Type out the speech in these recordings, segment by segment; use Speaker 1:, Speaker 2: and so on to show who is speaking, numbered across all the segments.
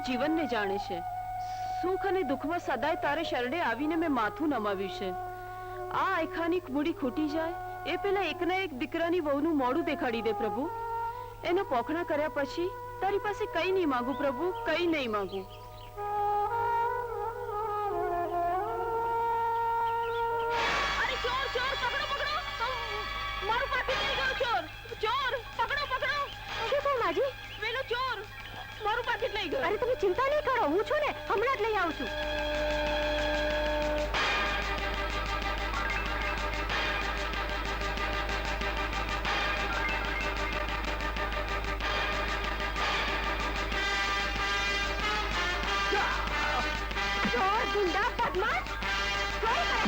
Speaker 1: જીવનને જાણે છે. સુખ અને દુઃખમાં સદાય તારે શરણે આવીને મેં માથું નમાવ્યું છે. આ આયખાની મૂડી ખૂટી જાય એ પેલા એકના એક દીકરાની વહુનું મોઢું દેખાડી દે પ્રભુ. એનો પોખણા કર્યા પછી તારી પાસે કઈ નહીં માંગુ પ્રભુ, કઈ નહીં માંગુ. અરે ચોર ચોર, પકડો પકડો, મારું પાકીટ લઈ ગયો ચોર. ચોર પકડો પકડો.
Speaker 2: શું કહું માજી?
Speaker 1: પેલો ચોર મારું પાકીટ લઈ ગયો.
Speaker 2: અરે તમે ચિંતા નહીં કરો, હું છું ને, હમણાં જ લઈ આવું છું. ચોર, ગુંડા, બદમાશ, કોઈ કરે.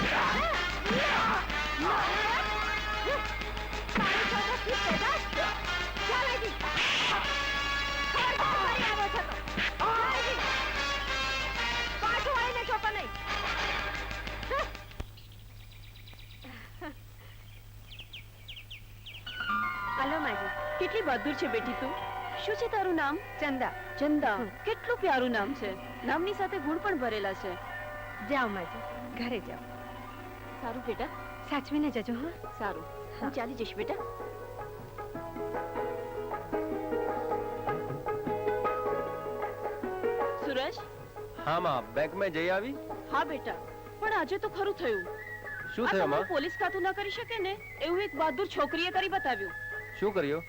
Speaker 1: હાલો માજી. કેટલી બહાદુર છે બેટી તું. શું છે તારું નામ?
Speaker 2: ચંદા.
Speaker 1: ચંદા. કેટલું પ્યારું નામ છે. નામની સાથે ગુણ પણ ભરેલા છે.
Speaker 2: જાઓ માજી, ઘરે જાઓ.
Speaker 1: સારું બેટા,
Speaker 2: સાચવીને જજો. હા,
Speaker 1: સારું. હું ચાલી જઈશ બેટા. સૂરજ.
Speaker 3: હા માં, બેંક માં જઈ આવી?
Speaker 1: હા બેટા, પણ આજે તો ખરું થયું.
Speaker 3: શું થયું માં?
Speaker 1: પોલીસ ખાતું ના કરી શકે ને એવું એક બહાદુર છોકરીએ કરી બતાવ્યું.
Speaker 3: શું કર્યું?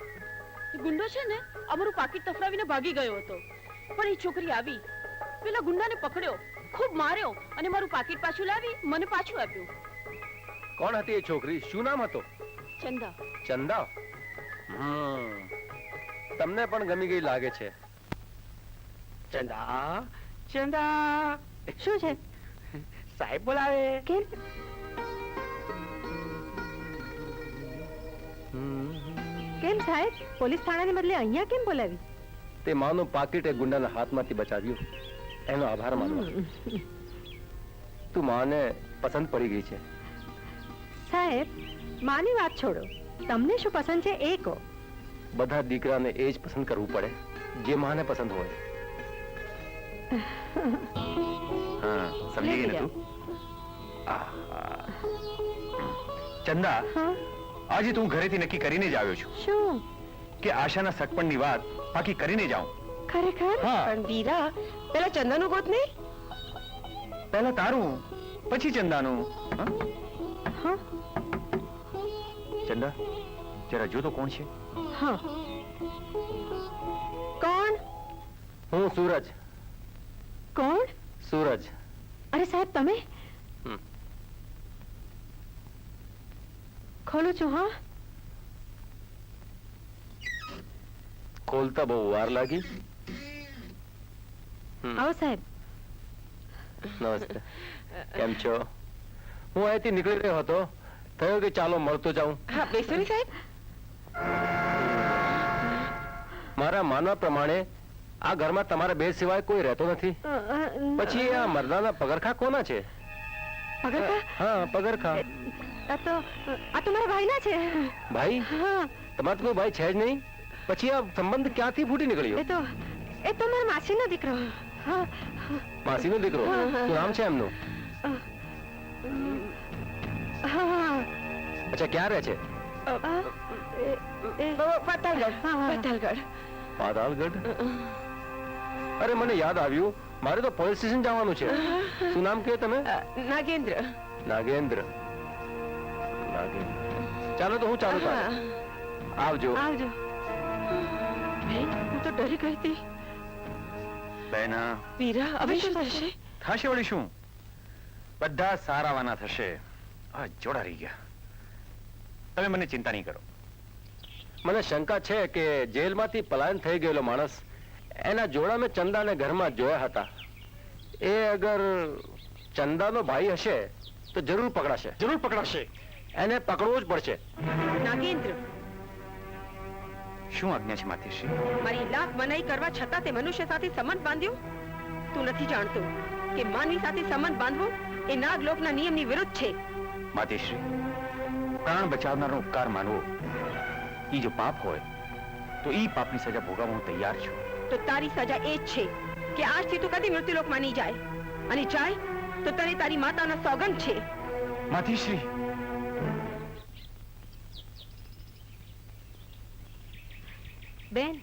Speaker 1: ગુંડો છે ને અમારું પાકીટ તફડાવીને ભાગી ગયો હતો, પણ એ છોકરી આવી, પેલા ગુંડાને પકડ્યો, ખૂબ માર્યો અને મારું પાકીટ પાછું લાવી મને પાછું આપ્યું.
Speaker 3: કોણ હતી એ છોકરી? શું નામ હતો?
Speaker 1: ચંદા.
Speaker 3: ચંદા. તમને પણ ગમી ગઈ લાગે છે.
Speaker 4: ચંદા, ચંદા.
Speaker 2: શું છે?
Speaker 4: સાહેબ બોલાવે.
Speaker 2: કેમ? કેમ સાહેબ, પોલીસ થાણાને બદલે અહીંયા કેમ બોલાવી?
Speaker 3: તે માનું પાકીટ એ ગુંડાના હાથમાંથી બચાવ્યું, એનો આભાર માનવા. તું માને પસંદ પડી ગઈ છે.
Speaker 2: સાહેબ, માની વાત છોડો, તમને શું પસંદ છે એ કહો.
Speaker 3: બધા દીકરાને એ જ પસંદ કરવું પડે જે માને પસંદ હોય.
Speaker 4: હા, સમજી ગઈ ને તું? ચંદા,
Speaker 2: હા,
Speaker 4: આજે તું ઘરેથી નક્કી કરીને જ આવ્યો છું
Speaker 2: શું?
Speaker 4: કે આશાના સગપણની વાત બાકી કરીને જાઉં.
Speaker 2: ખરેખર?
Speaker 4: હા.
Speaker 2: પણ વીરા, પેલા ચંદાનું ગોત નહીં?
Speaker 4: પહેલા તારું, પછી ચંદાનું. હા?
Speaker 2: હા.
Speaker 4: ચંદા, જરા જો તો કોણ છે?
Speaker 2: હા. કોણ?
Speaker 3: હું સૂરજ.
Speaker 2: કોણ?
Speaker 3: સૂરજ.
Speaker 2: અરે સાહેબ, તમે? ખોલું છું. હા.
Speaker 3: ખોલતા બહુ વાર લાગી.
Speaker 2: આવો સાહેબ.
Speaker 3: નમસ્તે. કેમ છો? હું અહીંથી નીકળી રહ્યો હતો, થયો કે ચાલો મળતો જાઉં.
Speaker 2: હા, બેસો ને સાહેબ.
Speaker 3: મારા માનવા પ્રમાણે આ ઘરમાં તમારા બે સિવાય કોઈ રહેતો નથી. પછી આ મરદાના પગરખા કોના છે?
Speaker 2: પગરખા?
Speaker 3: હા, પગરખા.
Speaker 2: આ તો મારા ભાઈના છે.
Speaker 3: ભાઈ?
Speaker 2: હા.
Speaker 3: તમારે તો કોઈ ભાઈ છે જ નહીં, પછી આ સંબંધ ક્યાંથી ફૂટી નીકળ્યો?
Speaker 2: એ તો મારા માસીનો દીકરો. હા.
Speaker 3: માસીનો દીકરો? શું નામ છે એમનું?
Speaker 2: હા.
Speaker 3: અચ્છા, ક્યાં રહે છે?
Speaker 2: પાતાલગઢ. પાતાલગઢ.
Speaker 3: પાતાલગઢ? અરે, મને યાદ આવ્યું, મારે તો પોલીસ સ્ટેશન જવાનું છે. શું નામ કહ્યું તમે?
Speaker 2: નાગેન્દ્ર.
Speaker 3: નાગેન્દ્ર. ચાલો તો હું ચાલુ કરું. આવજો.
Speaker 2: આવજો. હું તો ડરી ગઈ હતી.
Speaker 4: બેના,
Speaker 2: વીરા, હવે શું થશે?
Speaker 4: થશે વળી શું? બધા સારાવાના થશે. આ જોડા રહી ગયા. તમે મને ચિંતા નહીં કરો.
Speaker 3: મને શંકા છે કે જેલમાંથી પલાયન થઈ ગયેલો માણસ, એના જોડા મેં ચંદાને ઘરમાં જોયા હતા. એ અગર ચંદાનો ભાઈ હશે તો જરૂર પકડાશે.
Speaker 4: જરૂર પકડાશે.
Speaker 3: એને પકડવો જ પડશે.
Speaker 2: નાગેન્દ્ર,
Speaker 4: શું આજ્ઞા છે માતેશ્રી?
Speaker 2: મારી લાખ મનાઈ કરવા છતાં તે મનુષ્ય સાથે સંબંધ બાંધ્યો? તું નથી જાણતો કે માનવી સાથે સંબંધ બાંધવો એ નાગલોકના નિયમની વિરુદ્ધ છે.
Speaker 4: માતેશ્રી, પ્રાણ બચાવનારનો ઉપકાર માનવો ઈ જો પાપ હોય તો ઈ પાપની સજા ભોગવવા હું તૈયાર છું.
Speaker 2: તો તારી સજા એ જ છે કે આજથી તું કદી મૃત્યુલોકમાં નહીં જાય, અને જાય તો તને તારી માતાના સોગંદ છે.
Speaker 4: માધીશ્રી,
Speaker 2: બેન,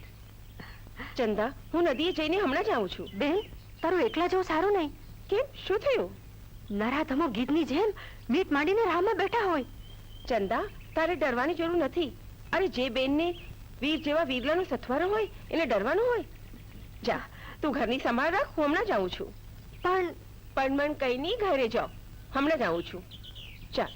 Speaker 2: ચંદા, હું નદીએ જઈને હમણાં જ આવું છું. બેન, તારું એકલા જવું સારું નહીં. કેમ, શું થયું? નરાધમો ગીધની જેમ મીટ માંડીને રાહમાં બેઠા હોય. ચંદા, તારે ડરવાની જરૂર નથી. અરે, જે બેનને વીર જેવા વીરલાનો સથવારો હોય એને ડરવાનું હોય? જા, તું ઘરની સંભાળ રાખ, હું હમણાં જ આવું છું. પણ મન કઈ નહીં, ઘરે જાઓ, હમણાં જ આવું છું. જા.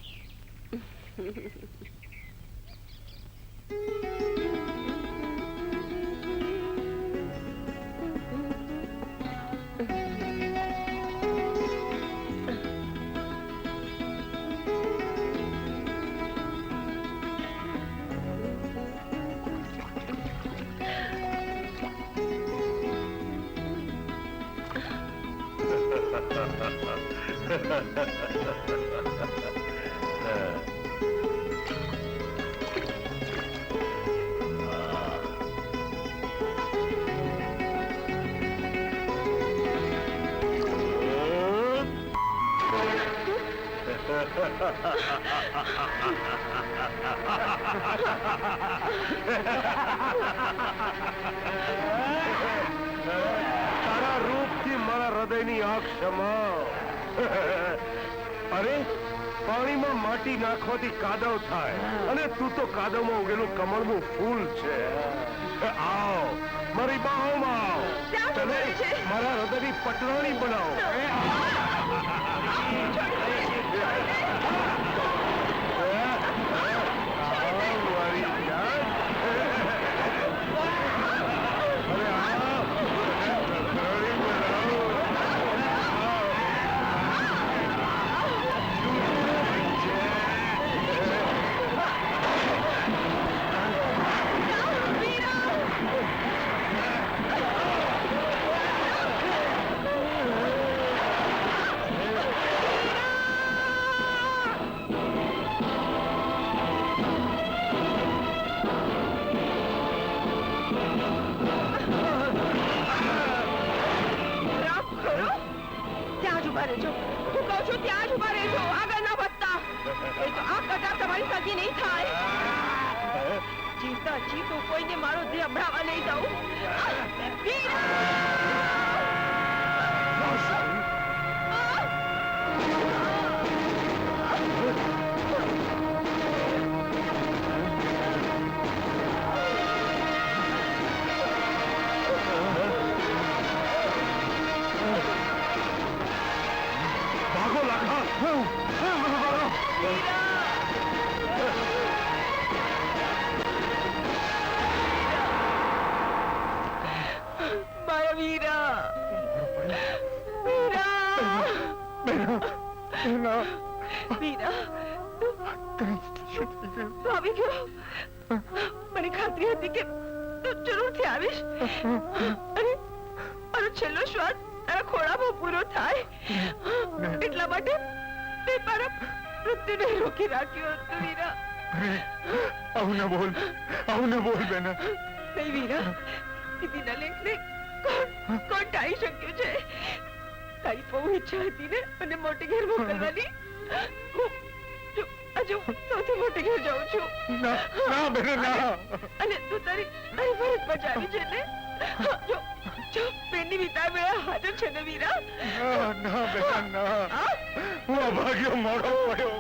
Speaker 3: તારા રૂપથી મારા હૃદયની આંખ ક્ષમા. અરે, પાણીમાં માટી નાખવાથી કાદવ થાય, અને તું તો કાદવમાં ઉગેલું કમળનું ફૂલ છે. આવ, મારી બાહોમાં આવ. તને મારા હૃદયની પટરાણી બનાવો.
Speaker 2: જીવતા જીવ કોઈને મારો દેહ અભડાવા લઈ જાઉં.
Speaker 3: ભાગો લાખા.
Speaker 2: મારા વીરા, વીરા, તું આવી ગયો. મને ખાતરી હતી કે તું જરૂરથી આવીશ, અને મારો છેલ્લો શ્વાસ તારા ખોળામાં પૂરો થાય, એટલા માટે મેં મારા મૃત્યુને રોકી રાખ્યો હતો. વીરા,
Speaker 4: આવું ન બોલ, આવું ન બોલ બેના.
Speaker 2: નહીં વીરા, દીદી નલિનને કોણ ટાળી શક્યું છે? તારી બહુ ઈચ્છા હતી ને મને મોટી ઘેર મોકલવાની. હજુ સૌથી મોટી ઘેર જાઉં છું.
Speaker 4: ના બેના, ના.
Speaker 2: અને તું તારી ફરજ બજાવી છે ને? જો બેનની વિદાય વેળા હાજર છે ને વીરા?
Speaker 4: ના બેના, ના. હું અભાગ્યો મોડો પડ્યો.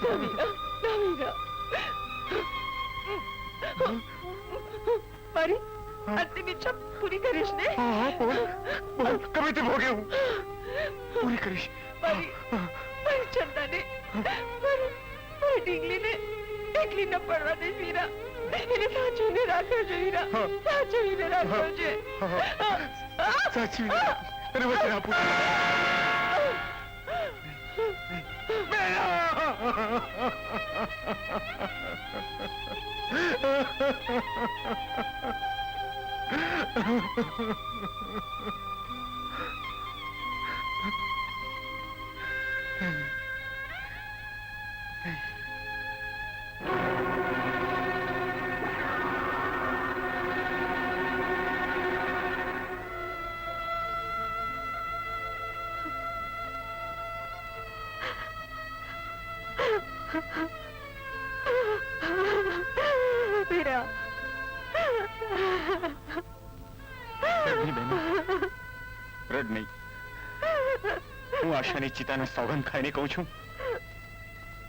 Speaker 2: ના વીરા, ના વીરા. મારી અંતિમ ઈચ્છા પૂરી કરીશ ને?
Speaker 4: હા, બોલ, બોલ. કમે તે ભોગે હું પૂરી કરીશ.
Speaker 2: મારી ચંદાને, મારી ઢીંગલીને એકલી ન પડવા દે વીરા. એને સાચવીને રાખજો વીરા, સાચવીને રાખજો.
Speaker 4: સાચવીને તને વચન આપું.
Speaker 2: વીરા,
Speaker 4: રડ નહીં બહેનો, રડ નહીં. હું આશાની ચિતાને સોગંદ ખાઈને કહું છું,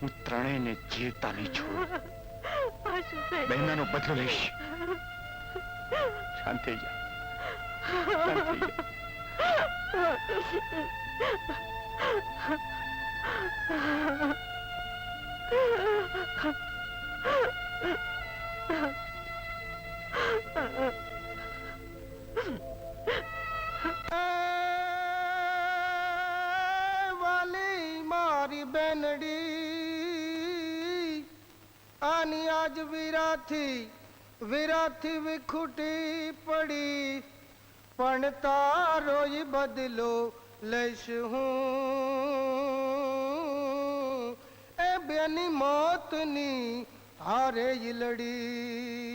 Speaker 4: હું ત્રણેયને જીવતા નહીં છોડું.
Speaker 2: આ શું થઈ
Speaker 4: બહેનાનો બદલો લઈશ. શાંત થઈ જા, શાંત થઈ જા.
Speaker 5: વાલી મારી બેનડી આની આજ વીરાથી વિખૂટી પડી, પણ તારો ય બદલો લઈશ હું, એ બેની મોતની હારે ય લડી.